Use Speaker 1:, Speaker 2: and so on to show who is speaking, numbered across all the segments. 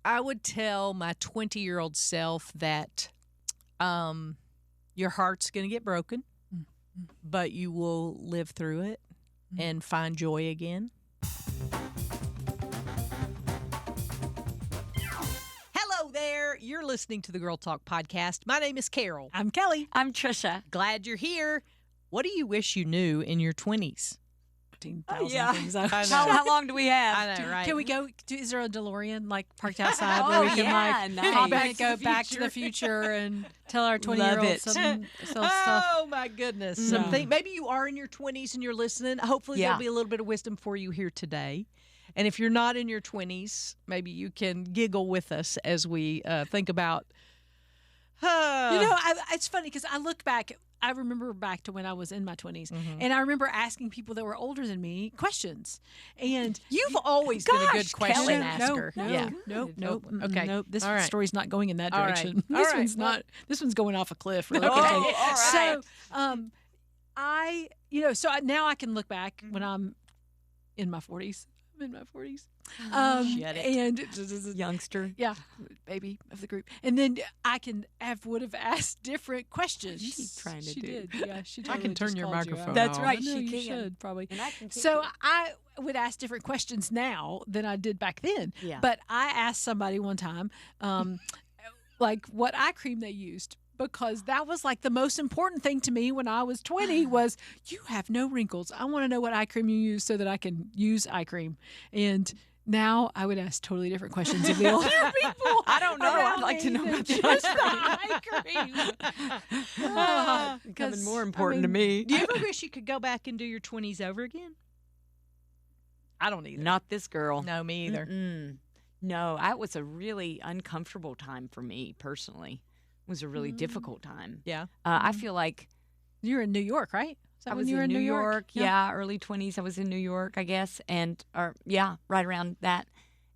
Speaker 1: I would tell my 20-year-old self that your heart's going to get broken, but you will live through it and find joy again. Hello there. You're listening to the Girl Talk podcast. My name is Carol.
Speaker 2: I'm Kelly.
Speaker 3: I'm Tricia.
Speaker 1: Glad you're here. What do you wish you knew in your 20s?
Speaker 2: 15,000
Speaker 3: Yeah.
Speaker 2: things.
Speaker 3: How long do we have?
Speaker 1: I know, right?
Speaker 2: Can we go? Is there a DeLorean parked outside where we can
Speaker 3: nice.
Speaker 2: hop in and go back to the future and tell our 20-year-olds some stuff?
Speaker 1: Oh my goodness! Maybe you are in your 20s and you're listening. Hopefully, there'll be a little bit of wisdom for you here today. And if you're not in your 20s, maybe you can giggle with us as we think about.
Speaker 2: It's funny because I look back. I remember back to when I was in my 20s, and I remember asking people that were older than me questions. And
Speaker 1: you've always been a good question
Speaker 2: Kelly,
Speaker 1: asker.
Speaker 2: Nope.
Speaker 1: Okay.
Speaker 2: Nope. This
Speaker 1: All right.
Speaker 2: story's not going in that
Speaker 1: All
Speaker 2: direction.
Speaker 1: right.
Speaker 2: This
Speaker 1: All
Speaker 2: one's
Speaker 1: right.
Speaker 2: not. This one's going off a cliff. Really
Speaker 1: Okay.
Speaker 2: quickly.
Speaker 3: All right.
Speaker 2: So now I can look back when I'm in my 40s. I'm in my 40s.
Speaker 1: Shut it.
Speaker 2: And
Speaker 3: Youngster.
Speaker 2: yeah, baby of the group. And then would have asked different questions.
Speaker 3: What's she trying to
Speaker 2: She
Speaker 3: do?
Speaker 2: did. Yeah, she
Speaker 1: I
Speaker 2: totally
Speaker 1: can turn
Speaker 2: just
Speaker 1: your
Speaker 2: called you
Speaker 1: microphone
Speaker 2: out.
Speaker 3: That's
Speaker 1: on.
Speaker 3: right.
Speaker 2: I know
Speaker 3: She
Speaker 2: you
Speaker 3: can.
Speaker 2: should probably.
Speaker 3: And I can
Speaker 2: So I would ask different questions now than I did back then.
Speaker 3: Yeah.
Speaker 2: But I asked somebody one time, like what eye cream they used. Because that was like the most important thing to me when I was 20 was you have no wrinkles. I want to know what eye cream you use so that I can use eye cream. And now I would ask totally different questions of the older people.
Speaker 3: I don't know.
Speaker 2: around
Speaker 3: I'd like to
Speaker 2: me
Speaker 3: know
Speaker 2: than
Speaker 3: about the
Speaker 2: just
Speaker 3: eye
Speaker 2: the eye cream.
Speaker 3: Becoming more important to me.
Speaker 1: Do you ever wish you could go back and do your 20s over again? I don't either.
Speaker 3: Not this girl.
Speaker 1: No, me either.
Speaker 3: Mm-mm. No, it was a really uncomfortable time for me personally. It was a really difficult time.
Speaker 1: Yeah.
Speaker 3: I feel like
Speaker 2: You were in New York, right? Is that
Speaker 3: I
Speaker 2: when
Speaker 3: was
Speaker 2: you were
Speaker 3: in New York.
Speaker 2: Yeah.
Speaker 3: Yeah, early 20s. I was in New York, I guess. Right around that.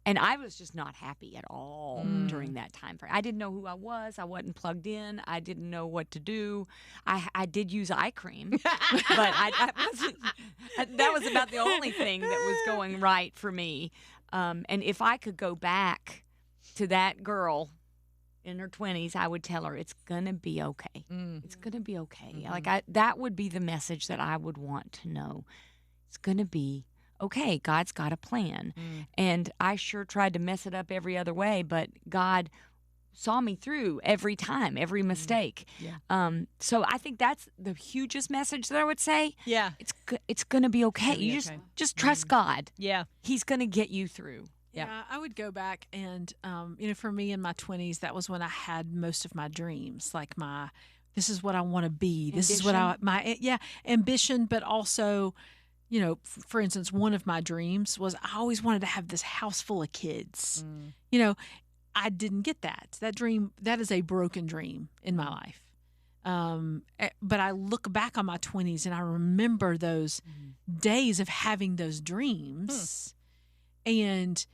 Speaker 3: And I was just not happy at all during that time frame. I didn't know who I was. I wasn't plugged in. I didn't know what to do. I did use eye cream, but I wasn't. That was about the only thing that was going right for me. And if I could go back to that girl in her 20s, I would tell her it's gonna be okay. It's gonna be okay. That would be the message that I would want to know. It's gonna be okay. God's got a plan, and I sure tried to mess it up every other way, but God saw me through every time, every mistake.
Speaker 2: Yeah.
Speaker 3: So I think that's the hugest message that I would say.
Speaker 1: Yeah.
Speaker 3: It's gonna be okay.
Speaker 1: Gonna be
Speaker 3: You
Speaker 1: okay.
Speaker 3: just trust God.
Speaker 1: Yeah.
Speaker 3: He's gonna get you through.
Speaker 2: Yeah, I would go back and, for me in my 20s, that was when I had most of my dreams. Like this is what I want to be. This is what ambition, but also, for instance, one of my dreams was I always wanted to have this house full of kids. I didn't get that. That dream, that is a broken dream in my life. But I look back on my 20s and I remember those days of having those dreams and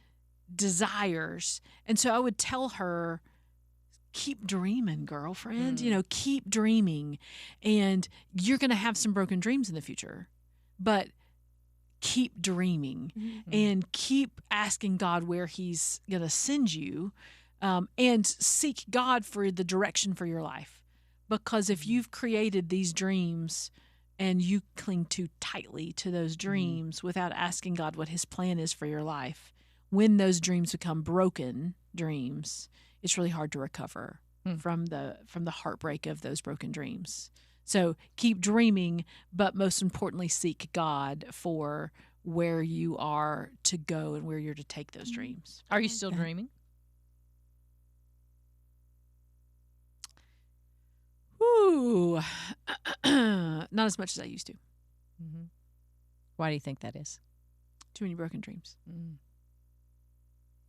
Speaker 2: desires. And so I would tell her, keep dreaming, girlfriend, keep dreaming. And you're going to have some broken dreams in the future, but keep dreaming and keep asking God where he's going to send you, and seek God for the direction for your life. Because if you've created these dreams and you cling too tightly to those dreams without asking God what his plan is for your life, when those dreams become broken dreams, it's really hard to recover from the heartbreak of those broken dreams. So keep dreaming, but most importantly, seek God for where you are to go and where you're to take those dreams.
Speaker 1: Are you still dreaming?
Speaker 2: Ooh, not as much as I used to.
Speaker 1: Mm-hmm. Why do you think that is?
Speaker 2: Too many broken dreams.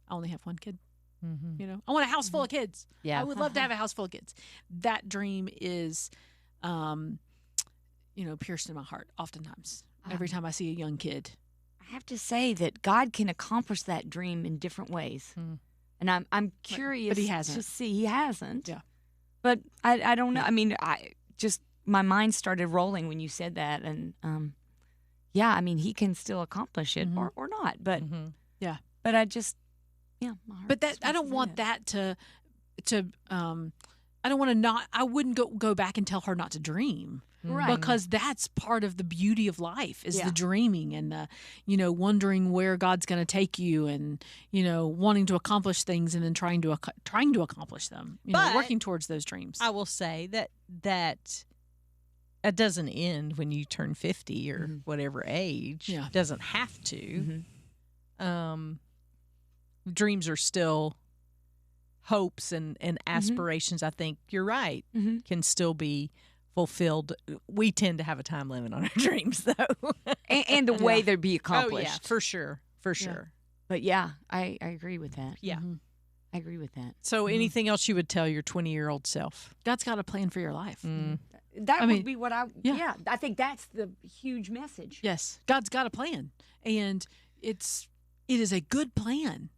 Speaker 2: I only have one kid.
Speaker 1: Mm-hmm.
Speaker 2: I want a house full of kids.
Speaker 1: Yeah.
Speaker 2: I would love to have a house full of kids. That dream is, pierced in my heart oftentimes. Every time I see a young kid.
Speaker 3: I have to say that God can accomplish that dream in different ways. And I'm curious
Speaker 2: But he hasn't.
Speaker 3: to see. He hasn't.
Speaker 2: Yeah.
Speaker 3: But I don't know. I mean, my mind started rolling when you said that. And, he can still accomplish it or not. But,
Speaker 2: Yeah.
Speaker 3: but Yeah, my heart
Speaker 2: But that I don't want that to I don't want to not. I wouldn't go back and tell her not to dream.
Speaker 3: Right.
Speaker 2: Because that's part of the beauty of life is
Speaker 3: Yeah.
Speaker 2: the dreaming and the, wondering where God's going to take you and, wanting to accomplish things and then trying to accomplish them,
Speaker 1: But
Speaker 2: working towards those dreams.
Speaker 1: I will say that it doesn't end when you turn 50 or whatever age.
Speaker 2: Yeah.
Speaker 1: It doesn't have to. Dreams are still hopes and aspirations. I think you're right. Can still be fulfilled. We tend to have a time limit on our dreams, though,
Speaker 3: and the way they'd be accomplished.
Speaker 1: Oh yeah, for sure.
Speaker 3: But yeah, I agree with that.
Speaker 1: Yeah,
Speaker 3: I agree with that.
Speaker 1: So, anything else you would tell your 20-year-old self?
Speaker 2: God's got a plan for your life.
Speaker 3: That would be what I. Yeah, I think that's the huge message.
Speaker 2: Yes, God's got a plan, and it is a good plan.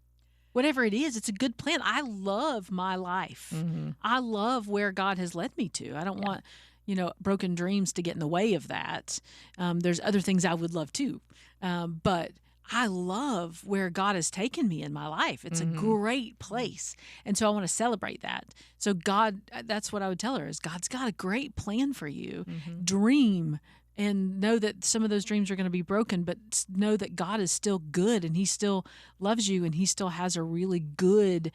Speaker 2: Whatever it is, it's a good plan. I love my life. I love where God has led me to. I don't want, broken dreams to get in the way of that. There's other things I would love too. But I love where God has taken me in my life. It's a great place. And so I want to celebrate that. So God, that's what I would tell her is God's got a great plan for you. Dream and know that some of those dreams are going to be broken, but know that God is still good and he still loves you and he still has a really good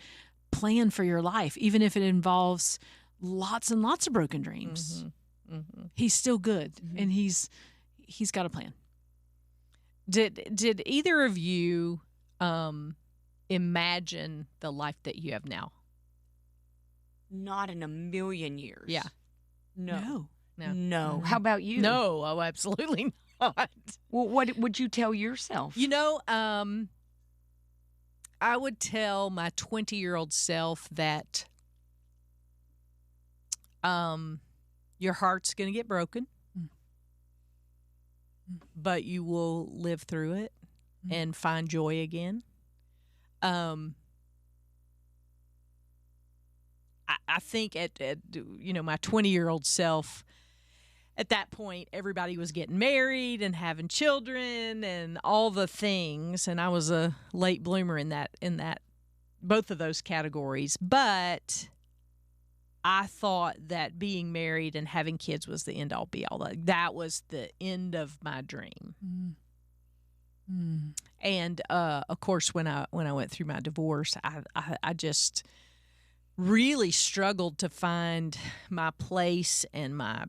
Speaker 2: plan for your life, even if it involves lots and lots of broken dreams. He's still good and he's got a plan.
Speaker 1: Did either of you imagine the life that you have now?
Speaker 3: Not in a million years.
Speaker 1: Yeah.
Speaker 3: No.
Speaker 1: No.
Speaker 3: How about you?
Speaker 1: No, absolutely not.
Speaker 3: Well, what would you tell yourself?
Speaker 1: I would tell my 20-year-old self that your heart's going to get broken, but you will live through it and find joy again. I think at my 20-year-old self, at that point, everybody was getting married and having children and all the things, and I was a late bloomer in that both of those categories. But I thought that being married and having kids was the end all be all. That was the end of my dream. And of course, when I went through my divorce, I just really struggled to find my place and my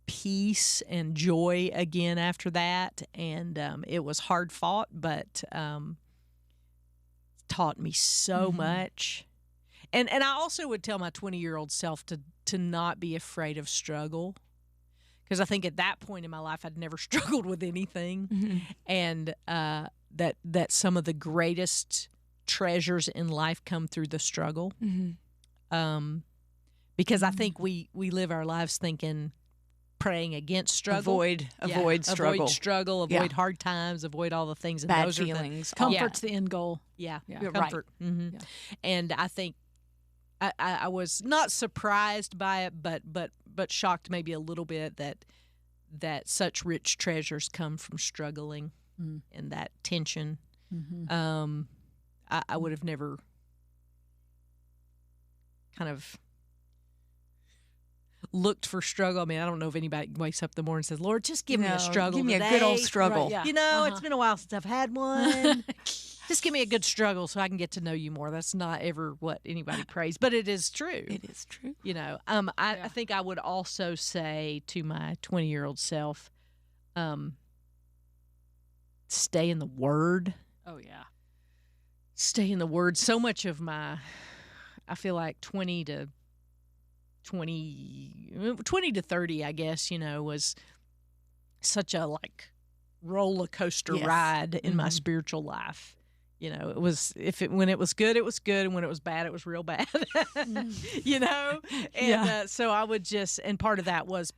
Speaker 1: peace and joy again after that. And it was hard fought, but taught me so much. And I also would tell my 20-year-old self to not be afraid of struggle, because I think at that point in my life I'd never struggled with anything, and that some of the greatest treasures in life come through the struggle. Because I think we live our lives praying against struggle.
Speaker 3: Avoid struggle.
Speaker 1: Avoid struggle, avoid hard times, avoid all the things. And
Speaker 3: bad
Speaker 1: those
Speaker 3: feelings.
Speaker 2: Comfort's the end goal.
Speaker 1: Comfort.
Speaker 2: Right.
Speaker 1: And I think I was not surprised by it, but shocked maybe a little bit that such rich treasures come from struggling and that tension. I would have never kind of looked for struggle. I mean, I don't know if anybody wakes up in the morning and says, Lord, just give me a struggle
Speaker 3: Give me
Speaker 1: today.
Speaker 3: a good old struggle.
Speaker 2: Right, yeah.
Speaker 1: It's been a while since I've had one. Just give me a good struggle so I can get to know you more. That's not ever what anybody prays, but it is true.
Speaker 3: It is true.
Speaker 1: I think I would also say to my 20-year-old self, stay in the Word.
Speaker 2: Oh, yeah.
Speaker 1: Stay in the Word. So much of I feel like 20 to 30, I guess, was such a roller coaster ride in my spiritual life. It was when it was good, it was good, and when it was bad, it was real bad. And so I would and part of that was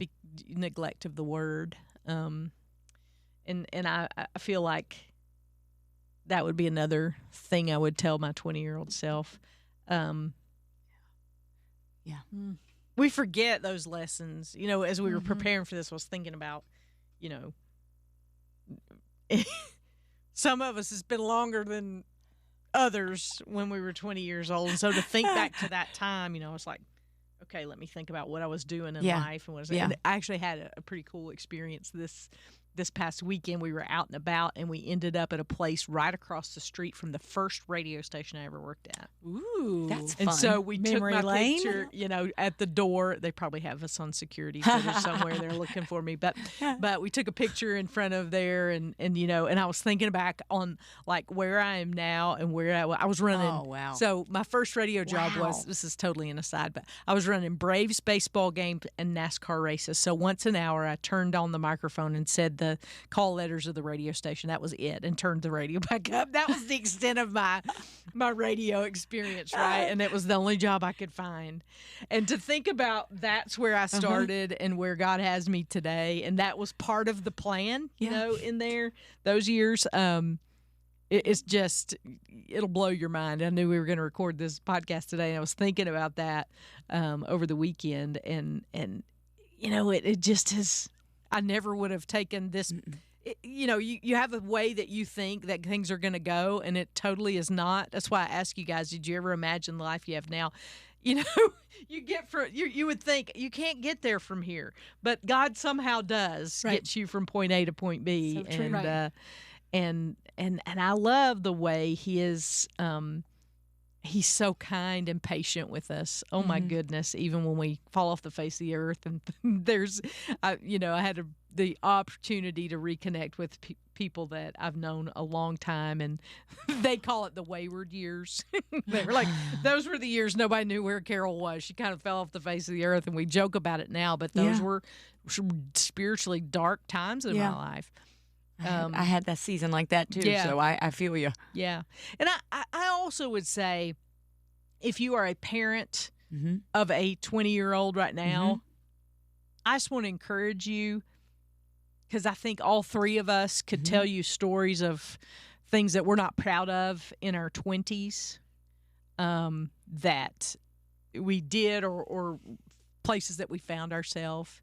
Speaker 1: neglect of the Word. And I feel like that would be another thing I would tell my 20-year-old self. We forget those lessons. As we were preparing for this, I was thinking about, some of us, it's been longer than others when we were 20 years old. And so to think back to that time, I was like, okay, let me think about what I was doing in life. And and I actually had a pretty cool experience this past weekend. We were out and about, and we ended up at a place right across the street from the first radio station I ever worked at.
Speaker 2: Ooh,
Speaker 3: that's fun.
Speaker 1: And so we
Speaker 2: Memory
Speaker 1: took my
Speaker 2: lane?
Speaker 1: picture, at the door. They probably have us on security footage somewhere. They're looking for me, but we took a picture in front of there, and I was thinking back on like where I am now and where I was running.
Speaker 3: Oh, wow.
Speaker 1: So my first radio job was, this is totally an aside, but I was running Braves baseball games and NASCAR races. So once an hour, I turned on the microphone and said the call letters of the radio station. That was it, and turned the radio back up. That was the extent of my radio experience, right? And it was the only job I could find. And to think about that's where I started and where God has me today, and that was part of the plan, in there those years. It's just, it'll blow your mind. I knew we were going to record this podcast today, and I was thinking about that over the weekend, and it just has. I never would have taken this. You have a way that you think that things are going to go, and it totally is not. That's why I ask you guys, did you ever imagine the life you have now? You would think you can't get there from here, but God somehow does get you from point A to point B.
Speaker 2: So true,
Speaker 1: and I love the way He is. He's so kind and patient with us. Oh my goodness! Even when we fall off the face of the earth, and I had the opportunity to reconnect with people that I've known a long time, and they call it the wayward years. They were like, those were the years nobody knew where Carol was. She kind of fell off the face of the earth, and we joke about it now, but those were spiritually dark times in my life.
Speaker 3: I had that season like that too, so I feel you.
Speaker 1: Yeah. And I also would say, if you are a parent of a 20-year-old right now, I just want to encourage you, because I think all three of us could tell you stories of things that we're not proud of in our 20s that we did, or places that we found ourselves.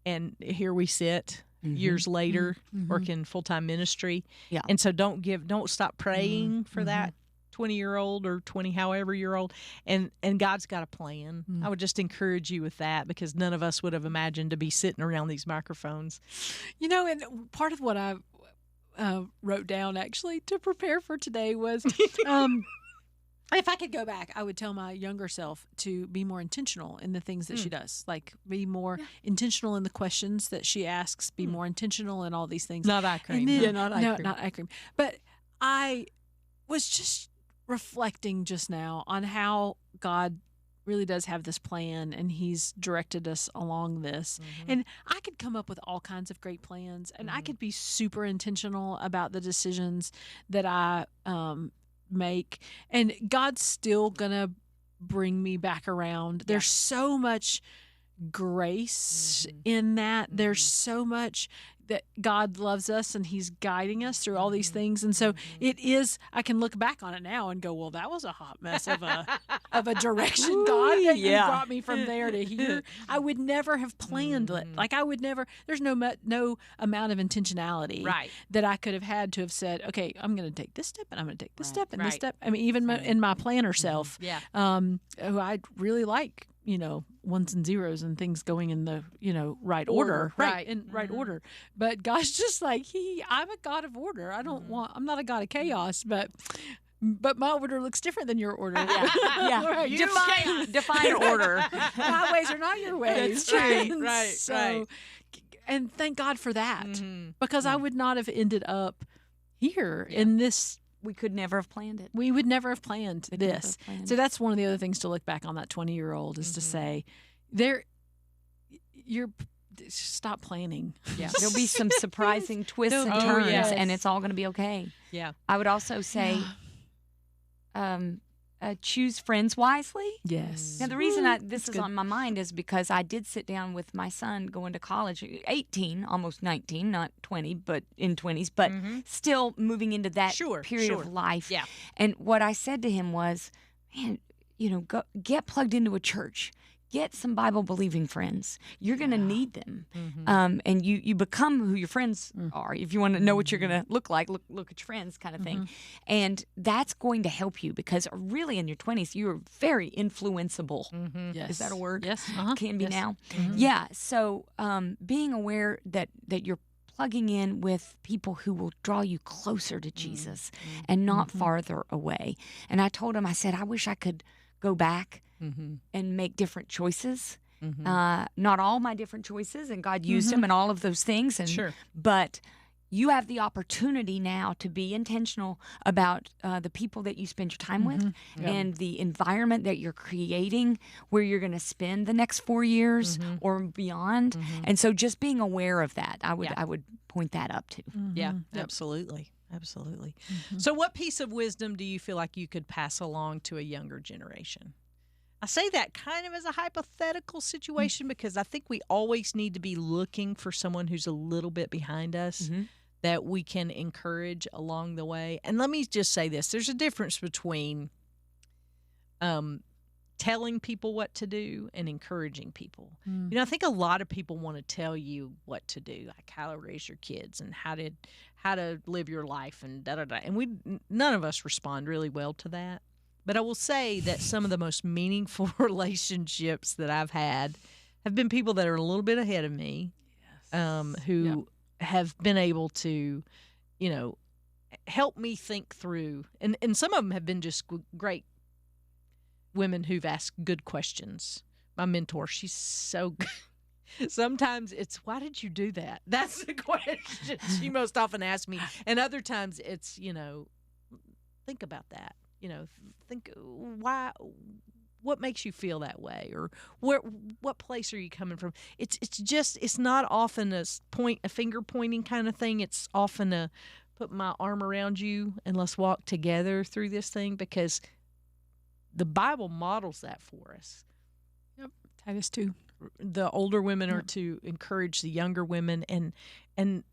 Speaker 1: And here we sit years later working full-time ministry. Yeah. And so don't stop praying for that 20-year-old or 20 however year old, and God's got a plan. I would just encourage you with that, because none of us would have imagined to be sitting around these microphones.
Speaker 2: And part of what I wrote down actually to prepare for today was if I could go back, I would tell my younger self to be more intentional in the things that she does. Like, be more intentional in the questions that she asks, be more intentional in all these things.
Speaker 1: Not eye cream.
Speaker 2: Not eye cream. But I was just reflecting just now on how God really does have this plan, and He's directed us along this. And I could come up with all kinds of great plans, and I could be super intentional about the decisions that I make, and God's still gonna bring me back around. There's so much grace in that. There's so much that God loves us, and He's guiding us through all these things. And so it is, I can look back on it now and go, well, that was a hot mess of a direction, God, that you brought me from there to here. I would never have planned it. Like, I would never, there's no amount of intentionality that I could have had to have said, okay, I'm going to take this step, and I'm going to take this step and this step. I mean, even in my planner self, who I really like, ones and zeros and things going in the, right order. In right order. But God's just like, I'm a God of order. I'm not a God of chaos, but my order looks different than your order.
Speaker 3: Right. Define order.
Speaker 2: My ways are not your ways.
Speaker 1: That's right.
Speaker 2: So, and thank God for that, because I would not have ended up here in this.
Speaker 3: We could never have planned it.
Speaker 2: We would never have planned this. So that's one of the other things to look back on that 20-year-old is to say, stop planning.
Speaker 3: Yeah. There'll be some surprising twists and turns, and it's all going to be okay.
Speaker 1: Yeah.
Speaker 3: I would also say, choose friends wisely.
Speaker 2: Yes.
Speaker 3: Now, the reason this is on my mind is because I did sit down with my son going to college, 18, almost 19, not 20, but in 20s, but still moving into that period of life.
Speaker 1: Yeah.
Speaker 3: And what I said to him was, man, go get plugged into a church. get some Bible believing friends. You're going to need them. And you become who your friends are. If you want to know what you're going to look like, look at your friends kind of thing. And that's going to help you because really in your 20s, you're very influenceable.
Speaker 2: Yes.
Speaker 3: Is that a word?
Speaker 2: Yes.
Speaker 3: Can be
Speaker 2: Yes.
Speaker 3: now. Yeah. So being aware that you're plugging in with people who will draw you closer to Jesus and not farther away. And I told him, I said, I wish I could go back and make different choices. Not all my different choices, and God used them and all of those things. And but you have the opportunity now to be intentional about the people that you spend your time with and the environment that you're creating where you're going to spend the next 4 years or beyond. And so just being aware of that, I would point that up to.
Speaker 1: Yeah, absolutely. Absolutely. So what piece of wisdom do you feel like you could pass along to a younger generation? I say that kind of as a hypothetical situation because I think we always need to be looking for someone who's a little bit behind us that we can encourage along the way. And let me just say this. There's a difference between telling people what to do and encouraging people. You know, I think a lot of people want to tell you what to do, like how to raise your kids and how to live your life and da-da-da. And none of us respond really well to that. But I will say that some of the most meaningful relationships that I've had have been people that are a little bit ahead of me, who have been able to, you know, help me think through. And some of them have been just great women who've asked good questions. My mentor, she's so good. Sometimes it's, why did you do that? That's the question she most often asks me. And other times it's, you know, think about that. You know, think what makes you feel that way, or what place are you coming from? It's not often a finger pointing kind of thing. It's often a put my arm around you and let's walk together through this thing, because the Bible models that for us.
Speaker 2: Yep, Titus 2.
Speaker 1: The older women are to encourage the younger women, and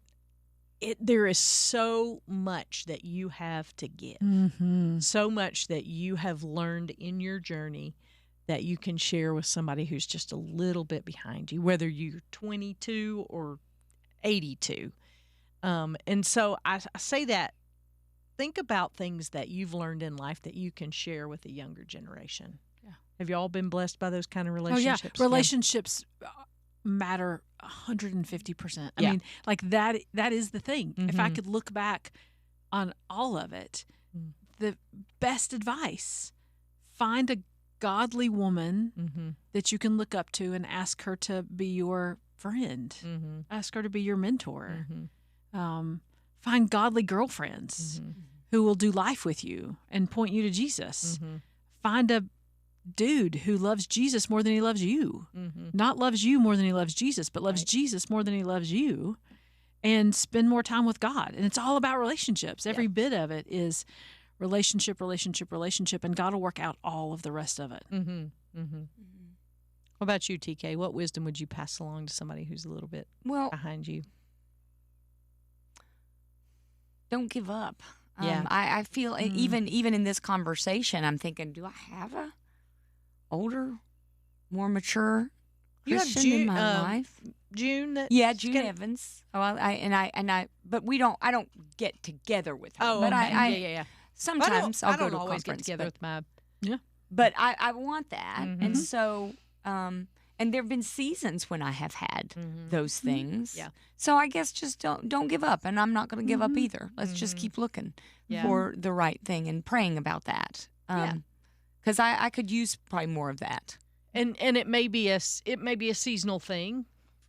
Speaker 1: there is so much that you have to give, so much that you have learned in your journey that you can share with somebody who's just a little bit behind you, whether you're 22 or 82. And so I say that, think about things that you've learned in life that you can share with the younger generation. Yeah. Have you all been blessed by those kind of relationships?
Speaker 2: Oh, yeah. Relationships matter 150%. I mean, like that is the thing. If I could look back on all of it, the best advice, find a godly woman that you can look up to and ask her to be your friend. Ask her to be your mentor. Find godly girlfriends who will do life with you and point you to Jesus. Find a dude who loves Jesus more than he loves you. Not loves you more than he loves Jesus, but loves Jesus more than he loves you. And spend more time with God. And it's all about relationships. Every bit of it is relationship, and God will work out all of the rest of it.
Speaker 1: What about you, TK? What wisdom would you pass along to somebody who's a little bit behind you?
Speaker 3: Don't give up. I feel even in this conversation, I'm thinking, do I have a older, more mature Christian in my life?
Speaker 1: June.
Speaker 3: June Evans. Oh, but I don't get together with her.
Speaker 1: Oh,
Speaker 3: but
Speaker 1: okay.
Speaker 3: Sometimes I'll go to a
Speaker 1: always
Speaker 3: conference,
Speaker 1: get together with my.
Speaker 3: But I want that, and so and there have been seasons when I have had those things. Yeah. So I guess just don't give up, and I'm not going to give up either. Let's just keep looking for the right thing and praying about that. Because I could use probably more of that.
Speaker 1: And it may be a seasonal thing.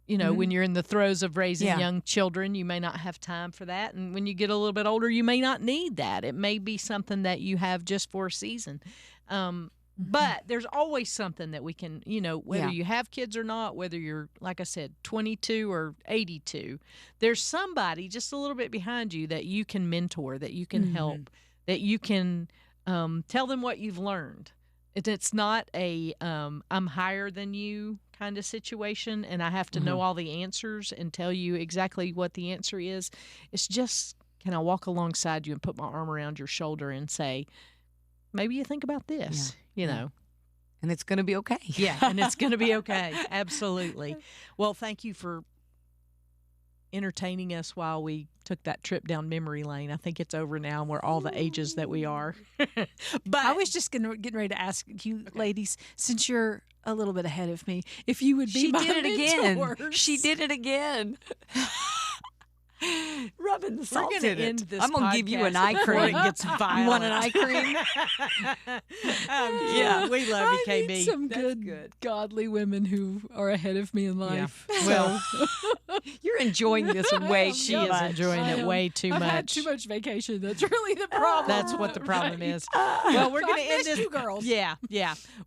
Speaker 1: You know, when you're in the throes of raising young children, you may not have time for that. And when you get a little bit older, you may not need that. It may be something that you have just for a season. But there's always something that we can, you know, whether you have kids or not, whether you're, like I said, 22 or 82, there's somebody just a little bit behind you that you can mentor, that you can help, that you can tell them what you've learned. It's not a I'm higher than you kind of situation, and I have to know all the answers and tell you exactly what the answer is. It's just, can I walk alongside you and put my arm around your shoulder and say, maybe you think about this, you know.
Speaker 3: And it's going to be okay.
Speaker 1: Yeah, and it's going to be okay. Absolutely. Well, thank you for entertaining us while we took that trip down memory lane. I think it's over now, and we're all the ages that we are. But
Speaker 2: I was just getting ready to ask you, ladies, since you're a little bit ahead of me, if you would be
Speaker 3: She
Speaker 2: my
Speaker 3: did it again.
Speaker 2: mentors.
Speaker 3: She did it again. Rubbing the salt
Speaker 1: We're going
Speaker 3: in
Speaker 1: to end
Speaker 3: it.
Speaker 1: this
Speaker 3: I'm going to give you an eye
Speaker 1: before
Speaker 3: cream.
Speaker 1: it gets violent.
Speaker 3: You want an eye cream?
Speaker 1: Yeah, we love you,
Speaker 2: I
Speaker 1: KB.
Speaker 2: need some good, godly women who are ahead of me in life.
Speaker 1: Yeah. Well,
Speaker 3: You're enjoying this way
Speaker 1: she
Speaker 3: too
Speaker 1: is
Speaker 3: much.
Speaker 1: enjoying it way too
Speaker 2: I've
Speaker 1: much.
Speaker 2: had too much vacation. That's really the problem.
Speaker 1: That's what the problem is. Well, we're
Speaker 2: So
Speaker 1: going
Speaker 2: I
Speaker 1: to end
Speaker 2: missed
Speaker 1: this.
Speaker 2: you girls.
Speaker 1: Yeah.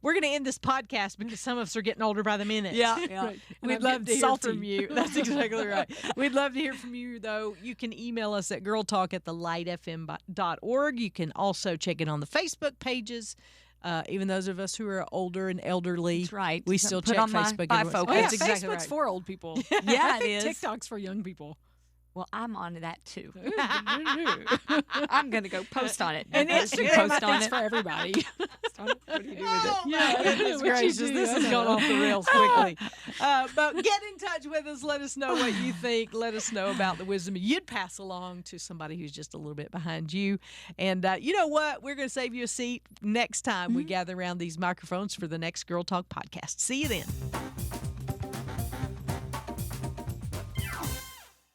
Speaker 1: We're going to end this podcast because some of us are getting older by the minute.
Speaker 3: Yeah.
Speaker 2: Right. And
Speaker 1: We'd
Speaker 2: I'm
Speaker 1: love to
Speaker 2: getting
Speaker 1: hear
Speaker 2: salty.
Speaker 1: from you. That's exactly right. We'd love to hear from you, though. You can email us at girltalk@thelightfm.org. You can also check it on the Facebook pages. Even those of us who are older and elderly,
Speaker 3: That's right.
Speaker 1: we still
Speaker 3: Put
Speaker 1: check
Speaker 3: on my
Speaker 1: Facebook.
Speaker 3: bifocus.
Speaker 2: Oh, yeah,
Speaker 1: That's exactly
Speaker 2: Facebook's
Speaker 1: right.
Speaker 2: for old people.
Speaker 3: Yeah,
Speaker 2: I
Speaker 3: it
Speaker 2: think
Speaker 3: is.
Speaker 2: TikTok's for young people.
Speaker 3: Well, I'm on to that too. I'm going to go post on it.
Speaker 2: And
Speaker 3: Post
Speaker 2: Instagram, I
Speaker 3: on
Speaker 2: think, is
Speaker 3: it.
Speaker 2: for everybody.
Speaker 3: What do you do with it?
Speaker 1: Yeah, goodness
Speaker 2: What you
Speaker 1: gracious,
Speaker 2: do,
Speaker 1: this
Speaker 2: I
Speaker 1: has
Speaker 2: know.
Speaker 1: gone off the rails quickly. But get in touch with us. Let us know what you think. Let us know about the wisdom you'd pass along to somebody who's just a little bit behind you. And you know what? We're going to save you a seat next time we gather around these microphones for the next Girl Talk podcast. See you then.